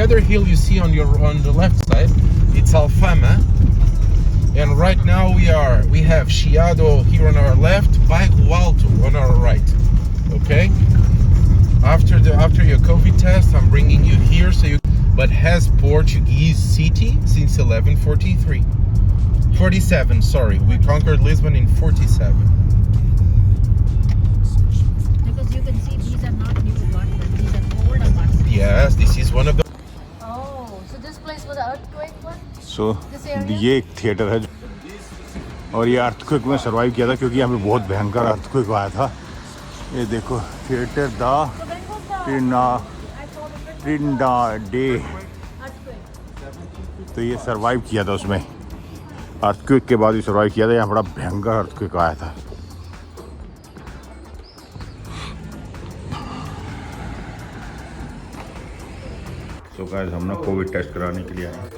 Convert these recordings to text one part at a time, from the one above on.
other hill you see on the left side, it's Alfama. And right now we have Chiado here on our left, Bairro Alto on our right. Okay? After your COVID test, I'm bringing you here so you, but has Portuguese city since 1143. 47, sorry. We conquered Lisbon in 47. Because you can see these are not new apartments, these are old apartments. Yes, this is one of the. Oh, so this place was an earthquake one? सो ये एक theatre है और ये earthquake में survive किया था क्योंकि यहाँ पे बहुत भयंकर अर्थक्वेक आया था। ये देखो थिएटर दा ट्रिंडा डे, तो ये सर्वाइव किया था उसमें, अर्थक्वेक के बाद ही सर्वाइव किया था। यहाँ बड़ा भयंकर अर्थक्वेक आया था। तो गाइस हम ना कोविड टेस्ट कराने के लिए आए।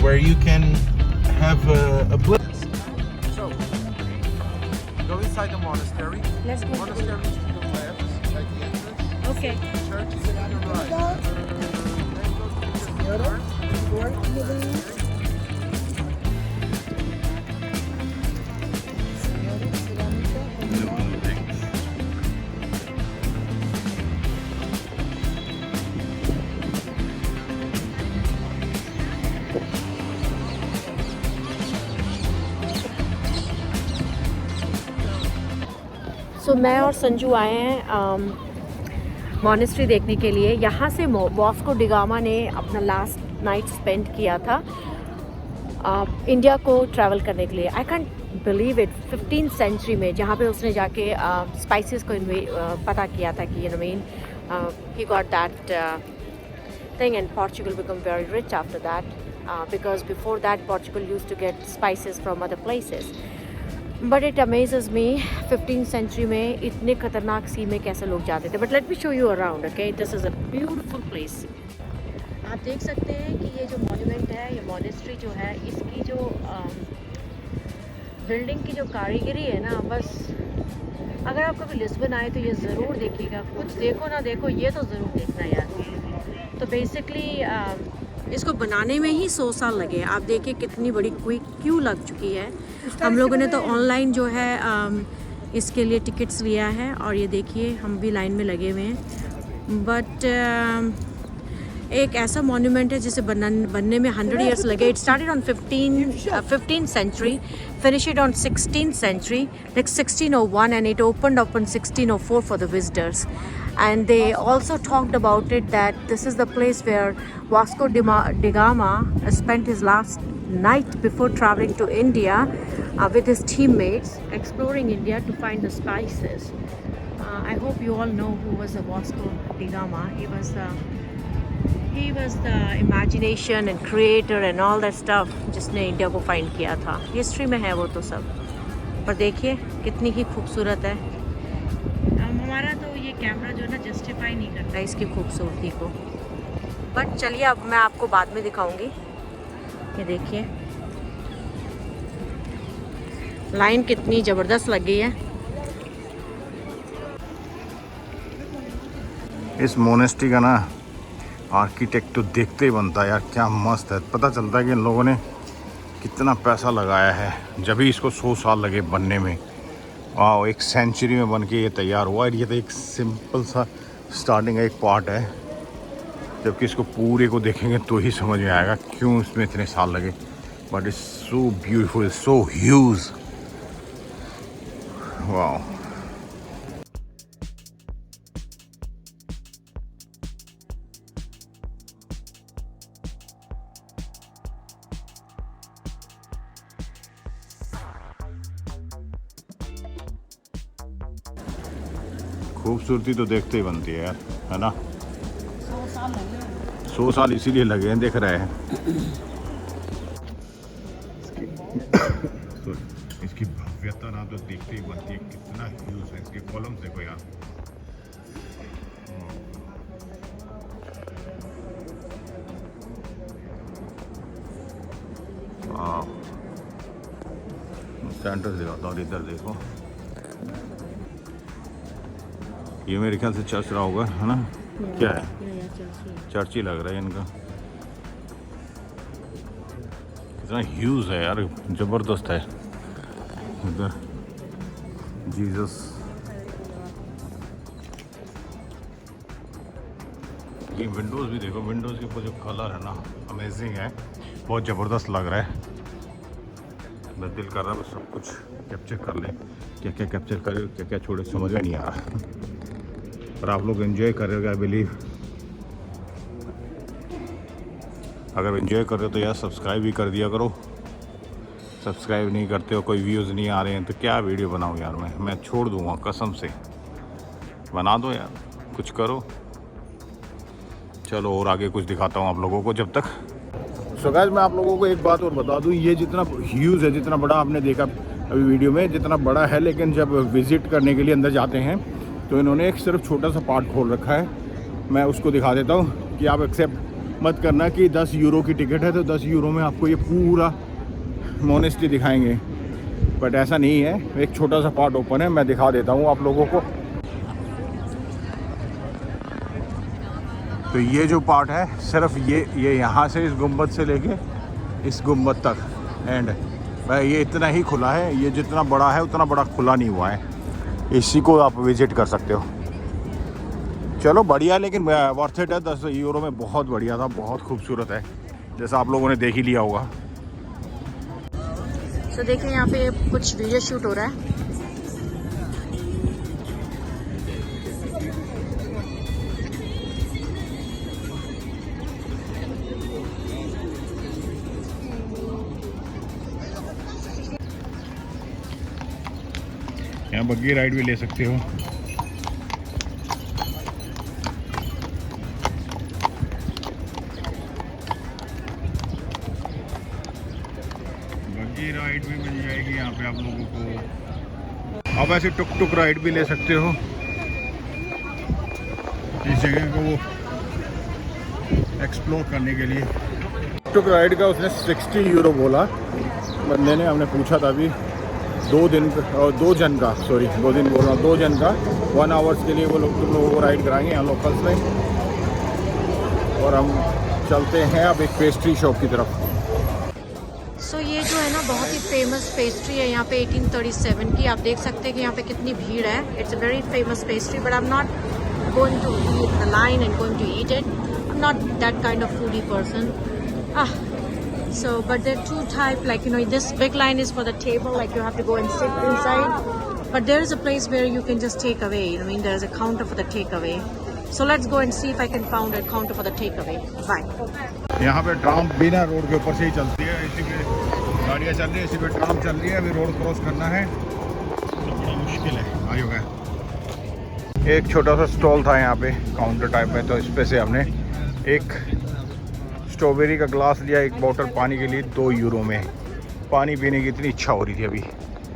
Where you can have a blitz. So, go inside the monastery. Let's go. Monastery is to the left, like the entrance. Okay. Church is to the right. Then go to the church. सो मैं और संजू आए हैं monastery देखने के लिए। यहाँ से Vasco D gamma ने अपना लास्ट नाइट स्पेंड किया था इंडिया को ट्रैवल करने के लिए। I can't believe it, 15th century में जहाँ पे उसने जाके स्पाइसेस को पता किया था कि he got that thing and Portugal become very rich after that because before that Portugal used to get spices from other places. But it amazes me 15th century में इतने खतरनाक सी में कैसे लोग जाते थे। But let me show you around. Okay, this is a beautiful place. आप देख सकते हैं कि ये जो मॉन्यूमेंट है, ये मॉनेस्ट्री जो है, इसकी जो बिल्डिंग की जो कारीगरी है ना, बस अगर आप कभी लिस्बन आए तो ये ज़रूर देखिएगा। कुछ देखो ना देखो, ये तो ज़रूर देखना यार। तो बेसिकली इसको बनाने में ही 100 साल लगे। आप देखिए कितनी बड़ी क्यू लग चुकी है। हम लोगों ने तो ऑनलाइन जो है इसके लिए टिकट्स लिया है और ये देखिए हम भी लाइन में लगे हुए हैं। बट एक ऐसा मॉन्यूमेंट है जिसे बनने में 100 ईयर्स लगे। It started on 15th century, finished on 16th century, like 1601, and it opened up in 1604 for the visitors. And they also talked about it that this is the place where Vasco da Gama spent his last night before traveling to India with his teammates, exploring India to find the spices. I hope you all know who was the Vasco da Gama. He was the imagination and creator and all that stuff जिसने India को find किया था। History में है वो तो सब, पर देखिए कितनी ही खूबसूरत है। हमारा तो ये कैमरा जो है ना जस्टिफाई नहीं करता इसकी खूबसूरती को। बट चलिए अब मैं आपको बाद में दिखाऊंगी। ये देखिए लाइन कितनी ज़बरदस्त लग गई है। इस मोनेस्ट्री का ना आर्किटेक्ट तो देखते ही बनता है यार, क्या मस्त है। पता चलता है कि इन लोगों ने कितना पैसा लगाया है, जब भी इसको 100 साल लगे बनने में। वाह, एक सेंचुरी में बन के ये तैयार हुआ है। ये तो एक सिंपल सा स्टार्टिंग का एक पार्ट है, जबकि इसको पूरे को देखेंगे तो ही समझ में आएगा क्यों इसमें इतने साल लगे। But it's so beautiful, so huge. वाह, खूबसूरती तो देखते ही बनती है यार, है ना। 100 साल इसीलिए लगे हैं, देख रहे हैं। इसकी भव्यता ना तो देखते ही बनती है, कितना ह्यूज है। इसके कॉलम्स देखो यार, सेंटर दिखाता हूँ, इधर देखो, ये मेरे ख्याल से चर्च रहा होगा, है ना? क्या है? चर्च ही लग रहा है इनका। कितना ह्यूज है यार, जबरदस्त है। इधर जीसस, ये विंडोज़ भी देखो, विंडोज़ के ऊपर जो कलर है ना, अमेजिंग है, बहुत ज़बरदस्त लग रहा है। मैं दिल कर रहा है बस सब कुछ कैप्चर कर लें, क्या क्या कैप्चर करे, क्या क्या छोड़े, समझ में नहीं आ रहा। और आप लोग एंजॉय कर रहे हो, आई बिलीव। अगर एंजॉय कर रहे हो तो यार सब्सक्राइब भी कर दिया करो। सब्सक्राइब नहीं करते हो, कोई व्यूज़ नहीं आ रहे हैं, तो क्या वीडियो बनाऊँ यार। मैं छोड़ दूँगा कसम से। बना दो यार, कुछ करो। चलो और आगे कुछ दिखाता हूँ आप लोगों को जब तक। सो गाइस, मैं आप लोगों को एक बात और बता दूँ, ये जितना ह्यूज है, जितना बड़ा आपने देखा अभी वीडियो में, जितना बड़ा है, लेकिन जब विज़िट करने के लिए अंदर जाते हैं तो इन्होंने एक सिर्फ छोटा सा पार्ट खोल रखा है। मैं उसको दिखा देता हूँ कि आप एक्सेप्ट मत करना कि 10 यूरो की टिकट है तो 10 यूरो में आपको ये पूरा मोनेस्ट्री दिखाएंगे, बट ऐसा नहीं है। एक छोटा सा पार्ट ओपन है, मैं दिखा देता हूँ आप लोगों को। तो ये जो पार्ट है, सिर्फ ये यहाँ से इस गुंबद से लेके इस गुंबद तक एंड भाई, ये इतना ही खुला है। ये जितना बड़ा है उतना बड़ा खुला नहीं हुआ है। इसी को आप विजिट कर सकते हो। चलो बढ़िया, लेकिन वर्थ इट है। 10 यूरो में बहुत बढ़िया था, बहुत खूबसूरत है, जैसा आप लोगों ने देख ही लिया होगा। तो देखिए यहाँ पे कुछ वीडियो शूट हो रहा है। यहाँ बग्गी राइड भी ले सकते हो। बग्गी राइड भी मिल जाएगी यहाँ पे आप लोगों को। आप ऐसे टुक टुक राइड भी ले सकते हो। इस जगह को एक्सप्लोर करने के लिए टुक टुक राइड का उसने 60 यूरो बोला बंदे ने। हमने पूछा था अभी 2 दिन और 2 जन का, सॉरी 2 दिन बोल रहा हूँ, 2 जन का 1 आवर्स के लिए वो लोग तुम लोगों को राइड कराएंगे यहाँ लोकल्स में। और हम चलते हैं अब एक पेस्ट्री शॉप की तरफ। सो ये जो है ना, बहुत ही फेमस पेस्ट्री है यहाँ पे 1837 की। आप देख सकते हैं कि यहाँ पे कितनी भीड़ है। It's a very famous pastry, but I am not going to eat the line and going to eat it. I am not that kind of foodie person. So, but there are 2 types, like, you know, this big line is for the table, like you have to go and sit inside. But there is a place where you can just take away. I mean, there is a counter for the takeaway. So let's go and see if I can find a counter for the takeaway. Bye. यहाँ पे tram बिना road के ऊपर से ही चलती है। इसी पे गाड़ियाँ चल रही है, इसी पे ट्राम चल रही है। अभी रोड क्रॉस करना है तो बड़ा मुश्किल है। आयो गया। एक छोटा सा स्टॉल था यहाँ पे काउंटर टाइप में, तो इस पे से हमने एक स्ट्रॉबेरी का ग्लास लिया, एक बोतल पानी के लिए 2 यूरो में। पानी पीने की इतनी इच्छा हो रही थी, अभी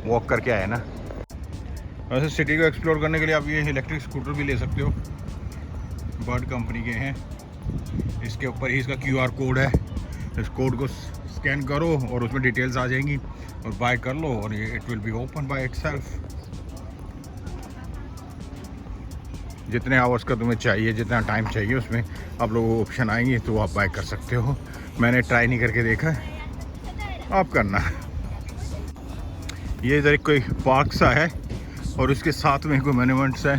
वॉक करके आए ना। वैसे सिटी को एक्सप्लोर करने के लिए आप ये इलेक्ट्रिक स्कूटर भी ले सकते हो, बर्ड कंपनी के हैं। इसके ऊपर ही इसका QR कोड है। इस कोड को स्कैन करो और उसमें डिटेल्स आ जाएंगी और बाय कर लो, और ये it will be open by itself. जितने आवर्स का तुम्हें चाहिए, जितना टाइम चाहिए, उसमें आप लोगों को ऑप्शन आएंगे तो आप बाय कर सकते हो। मैंने ट्राई नहीं करके देखा है, आप करना। ये इधर कोई पार्क सा है और उसके साथ में कोई मोन्यूमेंट्स है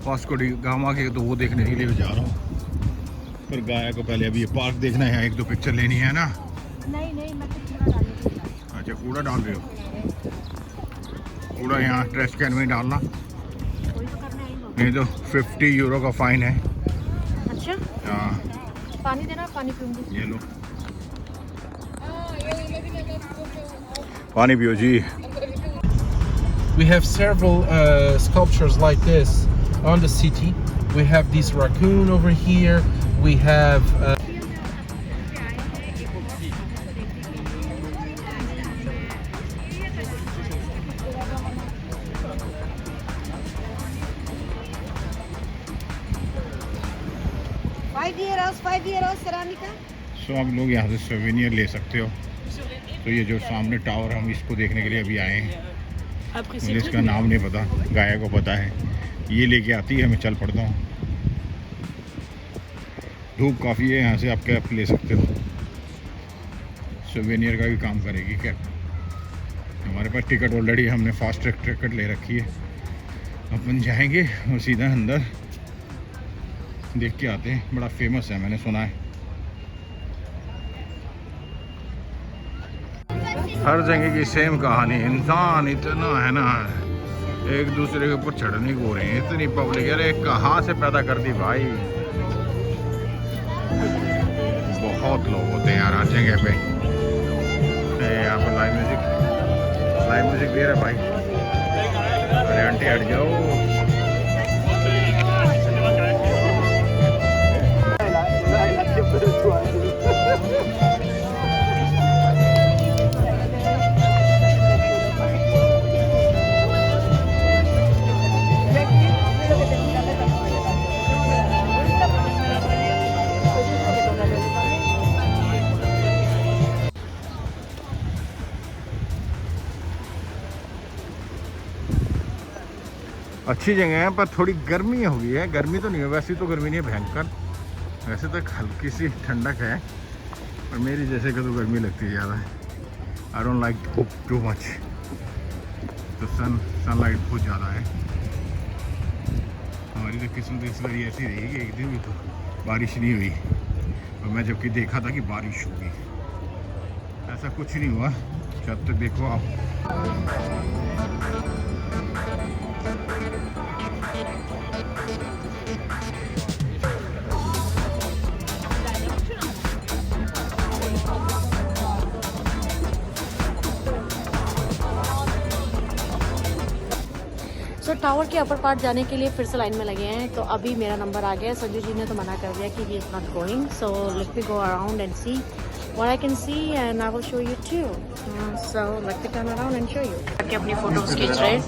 वास्को डी गामा के, तो वो देखने के लिए भी जा रहा हूँ। फिर गाया को पहले अभी ये पार्क देखना है, 1-2 पिक्चर लेनी है ना। नहीं, मैं तो कूड़ा डालने के लिए। अच्छा, कूड़ा डाल रहे हो? कूड़ा यहाँ ट्रैश कैन में डालना। नहीं तो 50 यूरो का फाइन है। अच्छा, हाँ, पानी देना, पानी पीऊंगी। ये लो, पानी पियो जी। We have several sculptures like this on the city. We have this raccoon over here. We have 5 euros cerámica. सो आप लोग यहाँ से सोवेनियर ले सकते हो। तो ये जो सामने टावर, हम इसको देखने के लिए अभी आए हैं। मुझे इसका नाम नहीं पता, गाया को पता है। ये लेके आती है, मैं चल पड़ता हूँ। धूप काफ़ी है, यहाँ से आप कैप ले सकते हो। सोवेनियर का भी काम करेगी कैप। हमारे पास टिकट ऑलरेडी, हमने फास्ट ट्रैक टिकट ले रखी है। अपन जाएंगे और सीधा अंदर देख के आते हैं। बड़ा फेमस है, मैंने सुना है। हर जगह की सेम कहानी, इंसान इतना है ना, एक दूसरे के ऊपर चढ़ने को हो रहे हैं। इतनी पब्लिक, अरे कहाँ से पैदा कर दी भाई। बहुत लोग होते हैं यार हर जगह पे। यहाँ पर लाइव म्यूजिक दे रहा है भाई। अरे आंटी हट जाओ। अच्छी जगह है, पर थोड़ी गर्मी हो गई है। गर्मी तो नहीं है, वैसे तो गर्मी नहीं है भयंकर। वैसे तो हल्की सी ठंडक है, पर मेरी जैसे कि तो गर्मी लगती है ज़्यादा। I don't like too much. तो सनलाइट बहुत ज़्यादा है। हमारी तो किस्मत इस बार ऐसी रही कि एक दिन भी तो बारिश नहीं हुई, और मैं जबकि देखा था कि बारिश होगी, ऐसा कुछ नहीं हुआ। जब तक देखो आप। सो टावर के अपर पार्ट जाने के लिए फिर से लाइन में लगे हैं। तो अभी मेरा नंबर आ गया। संजू जी ने तो मना कर दिया कि he is not going. So let me go around and see what I can see and I will show you too. So let me turn around and show you. ताकि अपनी फोटोज खींच रहे हैं,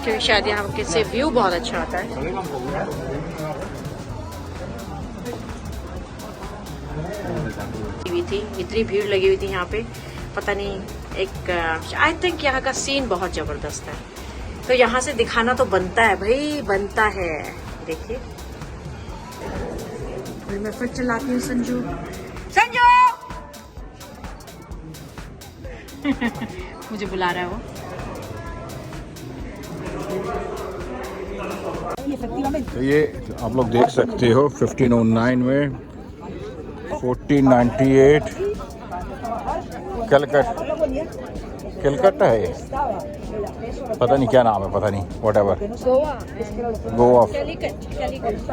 क्योंकि शायद यहाँ से व्यू बहुत अच्छा आता है। थी इतनी भीड़ लगी हुई थी यहाँ पे, पता नहीं। एक आई थिंक यहाँ का सीन बहुत ज़बरदस्त है, तो यहाँ से दिखाना तो बनता है भाई, बनता है। देखिए मैं फिर चलाती हूँ। संजू मुझे बुला रहा है वो। तो ये आप लोग देख सकते हो 1509 में 1498 कलकत्ता है ये, पता नहीं क्या नाम है, पता नहीं, व्हाटएवर। गोवा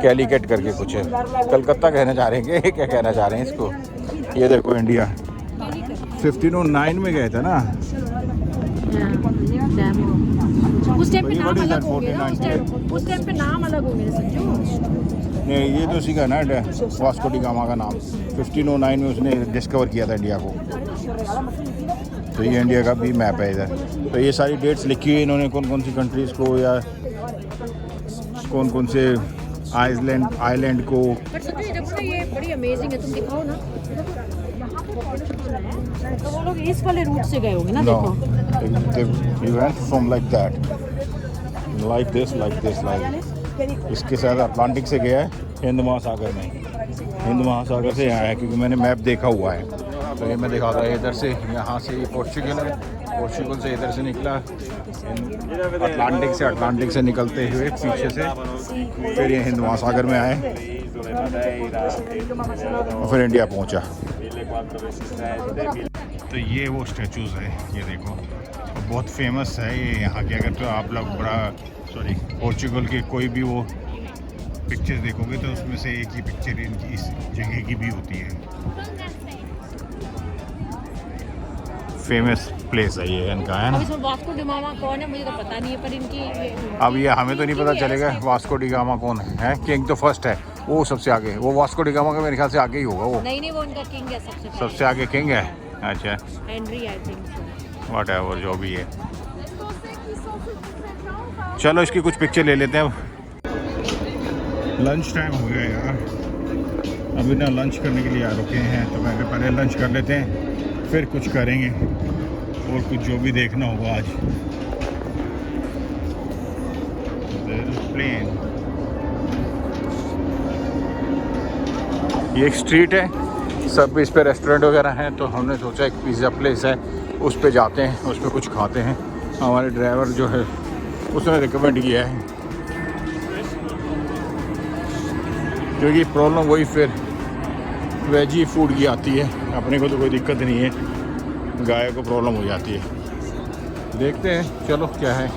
कैलिकट करके कुछ है। कलकत्ता कहना चाह रहे हैं, क्या कहना चाह रहे हैं इसको। ये देखो इंडिया 1509 में गए थे ना। उस टाइम पे नाम अलग होंगे ना, उस टाइम पे नाम अलग होंगे संजू। नहीं, ये तो सीखा ना वास्को डी गामा का नाम 1509 में उसने डिस्कवर किया था इंडिया को। तो ये इंडिया का भी मैप है इधर। तो ये सारी डेट्स लिखी हुई इन्होंने, कौन कौन सी कंट्रीज़ को या कौन कौन से आइलैंड को। पर संजू ये देखो ना, ये बड़ी अमेजिंग है, तुम दिखाओ ना। तो वो लोग इस वाले रूट से गए होंगे ना। देखो we went from like that, like this, इसके साथ अटलांटिक से गया है हिंद महासागर में। हिंद महासागर से यहाँ है, क्योंकि मैंने मैप देखा हुआ है। तो ये मैं दिखा रहा है, इधर से, यहाँ से ये पोर्चुगल है, पोर्चुगल से इधर से निकला अटलांटिक से निकलते हुए पीछे से फिर ये हिंद महासागर में आए और फिर इंडिया पहुँचा। तो ये वो स्टैचूज़ है, ये देखो, बहुत फेमस है ये यहाँ के। अगर तो आप लोग पोर्चुगल के कोई भी वो पिक्चर देखोगे तो उसमें से एक ही पिक्चर इनकी इस जगह की भी होती है। फेमस प्लेस है ये इनका, है ना। इसमें वास्को डी गामा कौन है मुझे तो पता नहीं है, पर इनकी अब ये हमें तो नहीं पता चलेगा वास्को डी गामा कौन है। किंग तो फर्स्ट है, वो सबसे आगे। वो वास्को डी गामा का मेरे ख्याल से आगे ही होगा वो। नहीं वो उनका किंग है सबसे आगे किंग है। अच्छा, Henry I think so, whatever जो भी है। चलो इसकी कुछ पिक्चर ले लेते हैं अब। लंच टाइम हो गया यार। अभी ना लंच करने के लिए आ रुके हैं, तो मैं कहा पहले लंच कर लेते हैं फिर कुछ करेंगे और कुछ जो भी देखना होगा आज। प्लेन, ये एक स्ट्रीट है, सब इस पे रेस्टोरेंट वगैरह हैं, तो हमने सोचा एक पिज़्ज़ा प्लेस है उस पे जाते हैं, उस पे कुछ खाते हैं। हमारे ड्राइवर जो है उसने रिकमेंड किया है, क्योंकि प्रॉब्लम वही फिर वेजी फूड की आती है, अपने को तो कोई दिक्कत नहीं है, गाय को प्रॉब्लम हो जाती है। देखते हैं चलो क्या है।